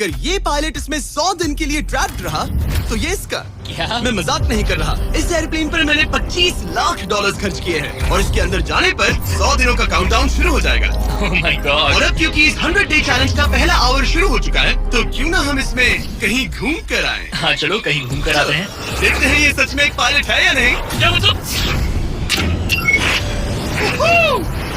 अगर ये पायलट इसमें 100 दिन के लिए ट्रैप्ड रहा तो ये इसका। क्या? मैं मजाक नहीं कर रहा। इस एयरप्लेन पर मैंने $25 लाख खर्च किए हैं और इसके अंदर जाने पर 100 दिनों का काउंटडाउन शुरू हो जाएगा। Oh my God! और अब क्योंकि इस 100 डे चैलेंज का पहला आवर शुरू हो चुका है तो क्यों ना हम इसमें कहीं घूम कर आए। हाँ चलो कहीं घूम कर आते हैं। देखते हैं ये सच में एक पायलट है या नहीं। क्या मतलब?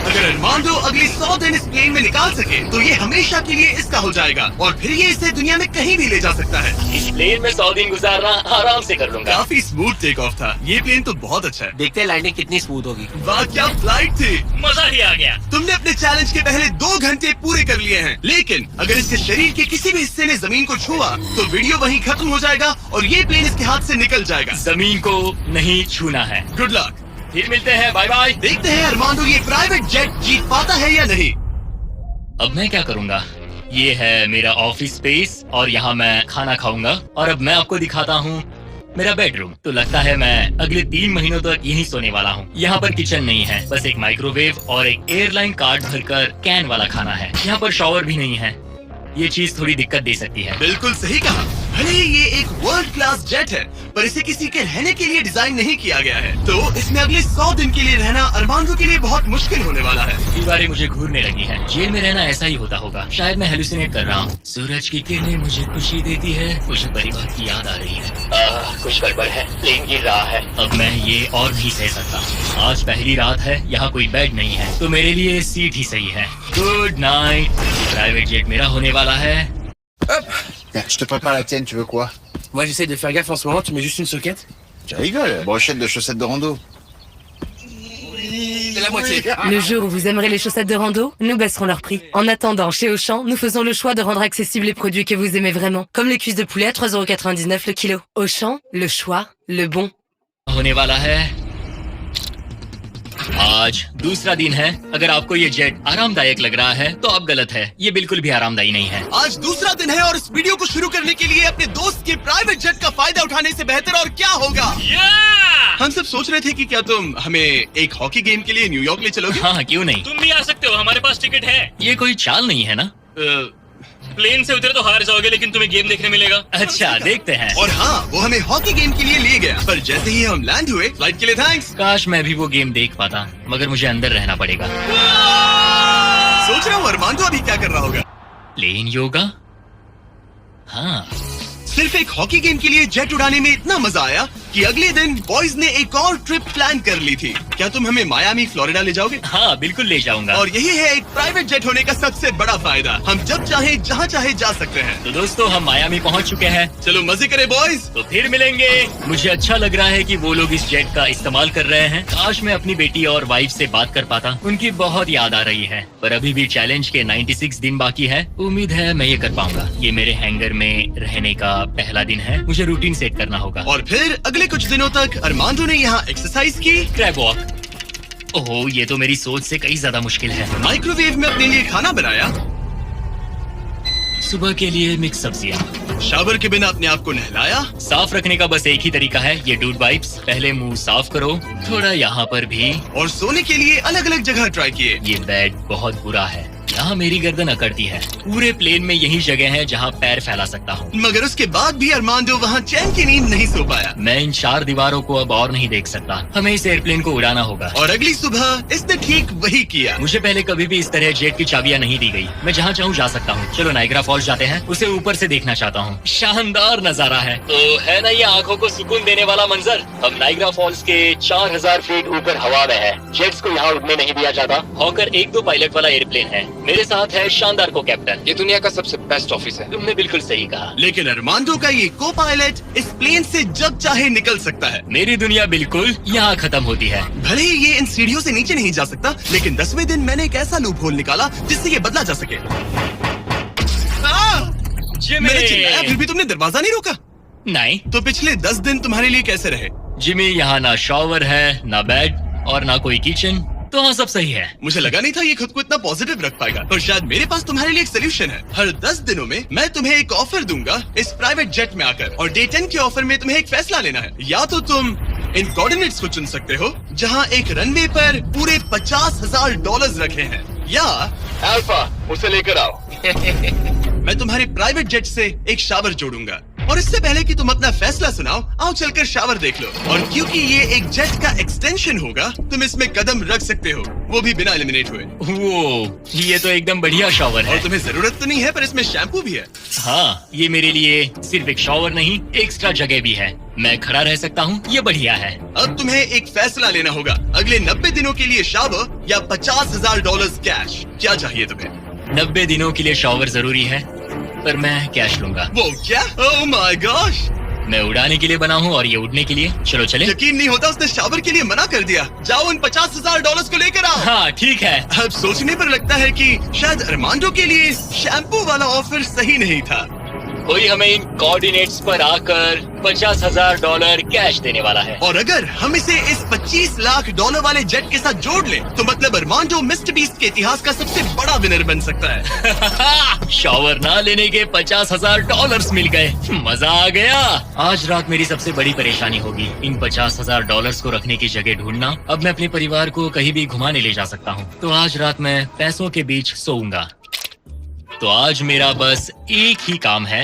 अगर अरमांडो अगले 100 दिन इस प्लेन में निकाल सके तो ये हमेशा के लिए इसका हो जाएगा और फिर ये इसे दुनिया में कहीं भी ले जा सकता है। इस प्लेन में 100 दिन गुजारना आराम से कर लूंगा। काफी स्मूथ टेक ऑफ था। ये प्लेन तो बहुत अच्छा है। देखते हैं लैंडिंग कितनी स्मूथ होगी। वाह क्या फ्लाइट थी। मजा ही आ गया। तुमने अपने चैलेंज के पहले 2 घंटे पूरे कर लिए हैं, लेकिन अगर इसके शरीर के किसी भी हिस्से ने जमीन को छुआ तो वीडियो वहीं खत्म हो जाएगा और ये प्लेन इसके हाथ से निकल जाएगा। जमीन को नहीं छूना है। Good luck. फिर मिलते हैं, बाय बाय। देखते हैं अरमांडो ये प्राइवेट जेट जीत पाता है या नहीं। अब मैं क्या करूँगा? ये है मेरा ऑफिस स्पेस और यहाँ मैं खाना खाऊंगा और अब मैं आपको दिखाता हूँ मेरा बेडरूम। तो लगता है मैं अगले 3 महीनों तक यहीं सोने वाला हूँ। यहाँ पर किचन नहीं है, बस एक माइक्रोवेव और एक एयरलाइन कार्ड भरकर कैन वाला खाना है। यहाँ पर शॉवर भी नहीं है। ये चीज थोड़ी दिक्कत दे सकती है। बिल्कुल सही कहा। भले ही ये एक वर्ल्ड क्लास जेट है पर इसे किसी के रहने के लिए डिजाइन नहीं किया गया है, तो इसमें अगले 100 दिन के लिए रहना अरमांडो के लिए बहुत मुश्किल होने वाला है। दीवारें मुझे घूरने लगी हैं। जेल में रहना ऐसा ही होता होगा। शायद मैं हेलुसिनेट कर रहा हूँ। सूरज की किरणें मुझे खुशी देती है। मुझे परिवार की याद आ रही है। कुछ गड़बड़ है। प्लेन गिर रहा है। अब मैं ये और नहीं सह सकता। आज पहली रात है, यहाँ कोई बेड नहीं है, तो मेरे लिए सीट ही सही है। Good night. प्राइवेट जेट मेरा होने वाला है। Hop. Tiens, je te prépare la tienne, tu veux quoi? Moi j'essaie de faire gaffe en ce moment, tu mets juste une soquette. Tu rigoles, brochette de chaussettes de rando. C'est la moitié. Le jour où vous aimerez les chaussettes de rando, nous baisserons leur prix. En attendant, chez Auchan, nous faisons le choix de rendre accessibles les produits que vous aimez vraiment, comme les cuisses de poulet à 3,99 € le kilo. Auchan, le choix, le bon. होने वाला है। आज दूसरा दिन है। अगर आपको ये जेट आरामदायक लग रहा है तो आप गलत है। ये बिल्कुल भी आरामदायी नहीं है। आज दूसरा दिन है और इस वीडियो को शुरू करने के लिए अपने दोस्त के प्राइवेट जेट का फायदा उठाने से बेहतर और क्या होगा। हम सब सोच रहे थे कि क्या तुम हमें एक हॉकी गेम के लिए न्यूयॉर्क ले चलोगे। हाँ क्यों नहीं, तुम भी आ सकते हो, हमारे पास टिकट है। ये कोई चाल नहीं है ना? प्लेन से उतरे तो हार जाओगे लेकिन तुम्हें गेम देखने मिलेगा। अच्छा देखते हैं। और हाँ, वो हमें हॉकी गेम के लिए ले गया, पर जैसे ही हम लैंड हुए, फ्लाइट के लिए थैंक्स। काश मैं भी वो गेम देख पाता, मगर मुझे अंदर रहना पड़ेगा। सोच रहा हूँ अरमांडो अभी क्या कर रहा होगा। प्लेन योगा? हाँ। सिर्फ एक हॉकी गेम के लिए जेट उड़ाने में इतना मजा आया कि अगले दिन बॉयज ने एक और ट्रिप प्लान कर ली थी। क्या तुम हमें मायामी फ्लोरिडा ले जाओगे? हाँ बिल्कुल ले जाऊंगा। और यही है एक प्राइवेट जेट होने का सबसे बड़ा फायदा, हम जब चाहे जहाँ चाहे जा सकते हैं। तो दोस्तों हम मायामी पहुँच चुके हैं। चलो मजे करें बॉयज। तो फिर मिलेंगे। मुझे अच्छा लग रहा है कि वो लोग इस जेट का इस्तेमाल कर रहे हैं। काश मैं अपनी बेटी और वाइफ से बात कर पाता, उनकी बहुत याद आ रही है। पर अभी भी चैलेंज के 96 दिन बाकी है। उम्मीद है मैं ये कर पाऊंगा। ये मेरे हैंगर में रहने का पहला दिन है। मुझे रूटीन सेट करना होगा। और फिर अगले कुछ दिनों तक अरमांडो ने यहाँ एक्सरसाइज की। Crab walk. ओहो ये तो मेरी सोच से कई ज्यादा मुश्किल है। माइक्रोवेव में अपने लिए खाना बनाया। सुबह के लिए मिक्स सब्जियाँ। शावर के बिना अपने आप को नहलाया। साफ रखने का बस एक ही तरीका है, ये डूड वाइप्स। पहले मुंह साफ करो, थोड़ा यहाँ पर भी। और सोने के लिए अलग अलग जगह ट्राई किए। ये बेड बहुत बुरा है, यहाँ मेरी गर्दन अकड़ती है। पूरे प्लेन में यही जगह है जहाँ पैर फैला सकता हूँ। मगर उसके बाद भी अरमांडो वहाँ चैन की नींद नहीं सो पाया। मैं इन 4 दीवारों को अब और नहीं देख सकता। हमें इस एयरप्लेन को उड़ाना होगा। और अगली सुबह इसने ठीक वही किया। मुझे पहले कभी भी इस तरह जेट की चाबियाँ नहीं दी गई। मैं जहाँ चाहूँ जा सकता हूँ। चलो नाइग्रा फॉल्स जाते हैं, उसे ऊपर से देखना चाहता हूँ। शानदार नजारा है। तो है ना ये आंखों को सुकून देने वाला मंजर। हम नाइग्रा फॉल्स के 4000 फीट ऊपर हवा में है। जेट्स को यहाँ उड़ने नहीं दिया जाता। हॉकर 1-2 पायलट वाला एयरप्लेन है। मेरे साथ है शानदार को कैप्टन। ये दुनिया का सबसे बेस्ट ऑफिस है। तुमने बिल्कुल सही कहा। लेकिन अरमांडो का ये को पायलट इस प्लेन से जब चाहे निकल सकता है। मेरी दुनिया बिल्कुल यहाँ खत्म होती है। भले ही ये इन सीढ़ियों से नीचे नहीं जा सकता, लेकिन 10वें दिन मैंने एक ऐसा लूप होल निकाला जिससे ये बदला जा सके। मैंने चिल्लाया फिर भी तुमने दरवाजा नहीं रोका। नहीं तो पिछले 10 दिन तुम्हारे लिए कैसे रहे? जिमी, यहाँ ना शॉवर है, ना बेड और ना कोई किचन। तो हाँ सब सही है। मुझे लगा नहीं था ये खुद को इतना पॉजिटिव रख पाएगा, पर शायद मेरे पास तुम्हारे लिए एक सोल्यूशन है। हर 10 दिनों में मैं तुम्हें एक ऑफर दूंगा इस प्राइवेट जेट में आकर, और डे 10 के ऑफर में तुम्हें एक फैसला लेना है। या तो तुम इन कोऑर्डिनेट्स को चुन सकते हो जहाँ एक रनवे पर पूरे $50,000 रखे हैं, या अल्फा उसे लेकर आओ। मैं तुम्हारे प्राइवेट जेट से एक शावर जोड़ूंगा। और इससे पहले कि तुम अपना फैसला सुनाओ, आओ चलकर शावर देख लो। और क्योंकि ये एक जेट का एक्सटेंशन होगा, तुम इसमें कदम रख सकते हो, वो भी बिना एलिमिनेट हुए। वो ये तो एकदम बढ़िया शावर और है। तुम्हें जरूरत तो नहीं है, पर इसमें शैम्पू भी है। हाँ, ये मेरे लिए सिर्फ एक शावर नहीं, एक्स्ट्रा जगह भी है। मैं खड़ा रह सकता हूँ, ये बढ़िया है। अब तुम्हें एक फैसला लेना होगा, अगले 90 दिनों के लिए शावर या $50,000 कैश। क्या चाहिए तुम्हें? 90 दिनों के लिए शावर जरूरी है, पर मैं कैश लूंगा। वो क्या? Oh my gosh! मैं उड़ाने के लिए बना हूँ और ये उड़ने के लिए। चलो चले। यकीन नहीं होता, उसने शावर के लिए मना कर दिया। जाओ उन $50,000 को लेकर आओ। हाँ ठीक है। अब सोचने पर लगता है कि शायद अरमांडो के लिए शैम्पू वाला ऑफर सही नहीं था। कोई हमें इन कोऑर्डिनेट्स पर आकर $50,000 कैश देने वाला है। और अगर हम इसे इस $25 लाख वाले जेट के साथ जोड़ लें, तो मतलब अरमांडो मिस्टर बीस्ट के इतिहास का सबसे बड़ा विनर बन सकता है। शावर ना लेने के $50,000 मिल गए। मजा आ गया। आज रात मेरी सबसे बड़ी परेशानी होगी इन $50,000 को रखने की जगह ढूंढना। अब मैं अपने परिवार को कहीं भी घुमाने ले जा सकता हूँ, तो आज रात मैं पैसों के बीच सोऊंगा। तो आज मेरा बस एक ही काम है,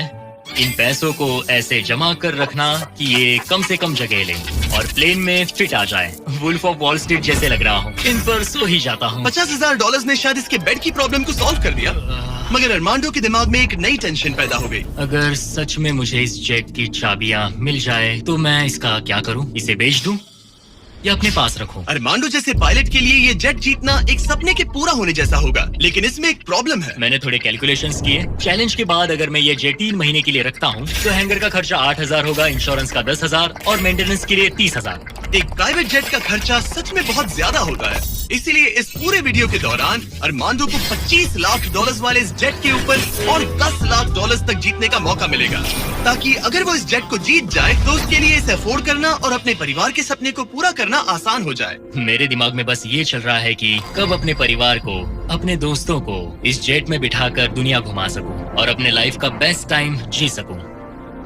इन पैसों को ऐसे जमा कर रखना कि ये कम से कम जगह लें और प्लेन में फिट आ जाए। वुल्फ ऑफ वॉल स्ट्रीट जैसे लग रहा हूँ। इन पर सो ही जाता हूँ। $50,000 ने शायद इसके बेड की प्रॉब्लम को सॉल्व कर दिया, मगर अरमांडो के दिमाग में एक नई टेंशन पैदा हो गई। अगर सच में मुझे इस जेट की चाबियां मिल जाए तो मैं इसका क्या करूं? इसे बेच दूं या अपने पास रखूं? अरमांडो जैसे पायलट के लिए ये जेट जीतना एक सपने के पूरा होने जैसा होगा, लेकिन इसमें एक प्रॉब्लम है। मैंने थोड़े कैलकुलेशंस किए। चैलेंज के बाद अगर मैं ये जेट 3 महीने के लिए रखता हूँ तो हैंगर का खर्चा 8,000 होगा, इंश्योरेंस का 10,000 और मेंटेनेंस के लिए 30,000। एक प्राइवेट जेट का खर्चा सच में बहुत ज्यादा होता है, इसीलिए इस पूरे वीडियो के दौरान अरमांडो को $25 लाख वाले इस जेट के ऊपर और $10 लाख तक जीतने का मौका मिलेगा, ताकि अगर वो इस जेट को जीत जाए तो उसके लिए इसे अफोर्ड करना और अपने परिवार के सपने को पूरा करना आसान हो जाए। मेरे दिमाग में बस ये चल रहा है कि कब अपने परिवार को, अपने दोस्तों को इस जेट में बिठाकर दुनिया घुमा सकूं और अपने लाइफ का बेस्ट टाइम जी सकूं।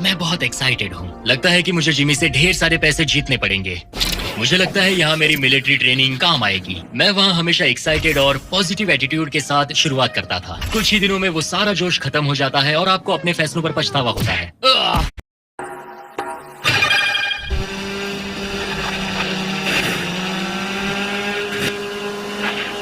मैं बहुत एक्साइटेड हूँ। लगता है कि मुझे जिमी से ढेर सारे पैसे जीतने पड़ेंगे। मुझे लगता है यहाँ मेरी मिलिट्री ट्रेनिंग काम आएगी। मैं वहाँ हमेशा एक्साइटेड और पॉजिटिव एटीट्यूड के साथ शुरुआत करता था। कुछ ही दिनों में वो सारा जोश खत्म हो जाता है और आपको अपने फैसलों पर पछतावा होता है।